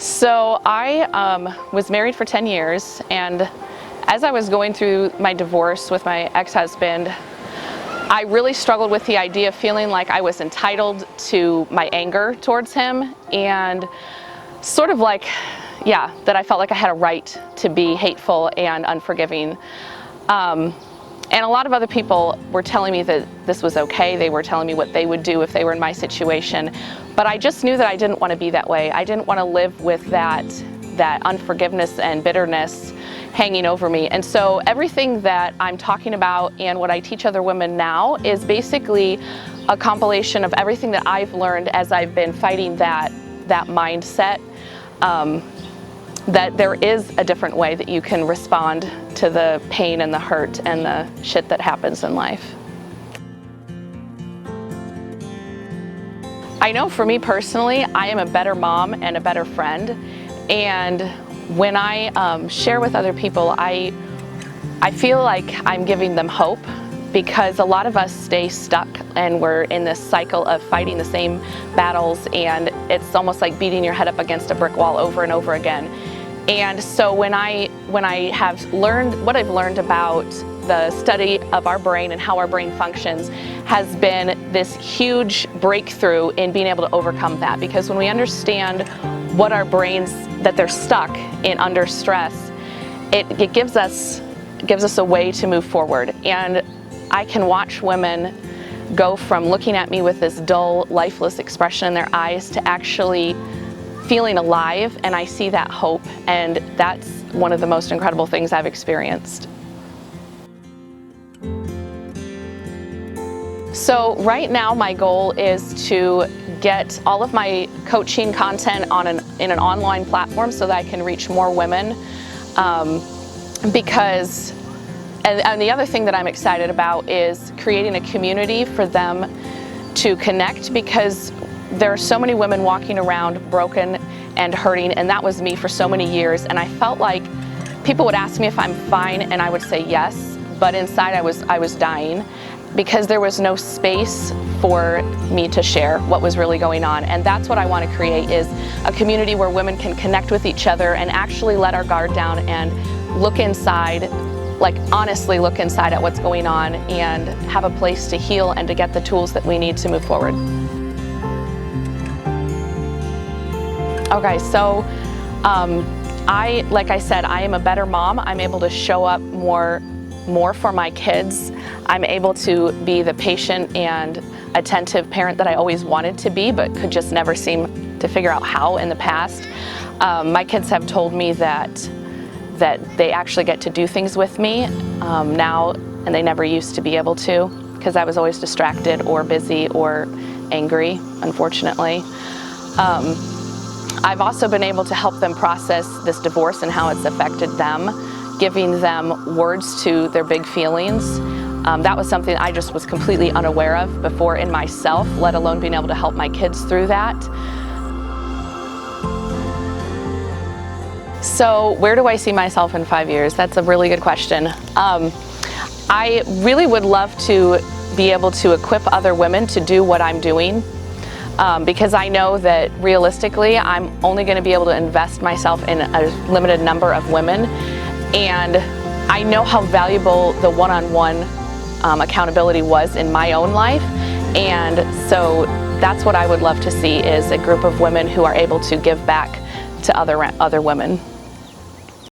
So I was married for 10 years, and as I was going through my divorce with my ex-husband, I really struggled with the idea of feeling like I was entitled to my anger towards him, and sort of like, that I felt like I had a right to be hateful and unforgiving. And a lot of other people were telling me that this was okay. They were telling me what they would do if they were in my situation. But I just knew that I didn't want to be that way. I didn't want to live with that unforgiveness and bitterness hanging over me. And so everything that I'm talking about and what I teach other women now is basically a compilation of everything that I've learned as I've been fighting that mindset, that there is a different way that you can respond to the pain and the hurt and the shit that happens in life. I know for me personally, I am a better mom and a better friend, and when I share with other people, I feel like I'm giving them hope, because a lot of us stay stuck and we're in this cycle of fighting the same battles, and it's almost like beating your head up against a brick wall over and over again. And so when I have learned what I've learned about the study of our brain and how our brain functions has been this huge breakthrough in being able to overcome that. Because when we understand what our brains, that they're stuck in under stress, it gives us a way to move forward. And I can watch women go from looking at me with this dull, lifeless expression in their eyes to actually feeling alive, and I see that hope, and that's one of the most incredible things I've experienced. So right now my goal is to get all of my coaching content in an online platform so that I can reach more women, because and the other thing that I'm excited about is creating a community for them to connect, because there are so many women walking around broken and hurting, and that was me for so many years. And I felt like people would ask me if I'm fine, and I would say yes, but inside I was dying, because there was no space for me to share what was really going on. And that's what I want to create, is a community where women can connect with each other and actually let our guard down and look inside, like honestly look inside at what's going on, and have a place to heal and to get the tools that we need to move forward. Okay, so like I said, I am a better mom. I'm able to show up more for my kids. I'm able to be the patient and attentive parent that I always wanted to be, but could just never seem to figure out how in the past. My kids have told me that they actually get to do things with me now, and they never used to be able to, because I was always distracted or busy or angry, unfortunately. I've also been able to help them process this divorce and how it's affected them, giving them words to their big feelings. That was something I just was completely unaware of before in myself, let alone being able to help my kids through that. So where do I see myself in 5 years? That's a really good question. I really would love to be able to equip other women to do what I'm doing. Because I know that realistically, I'm only going to be able to invest myself in a limited number of women, and I know how valuable the one-on-one accountability was in my own life, and so that's what I would love to see, is a group of women who are able to give back to other women.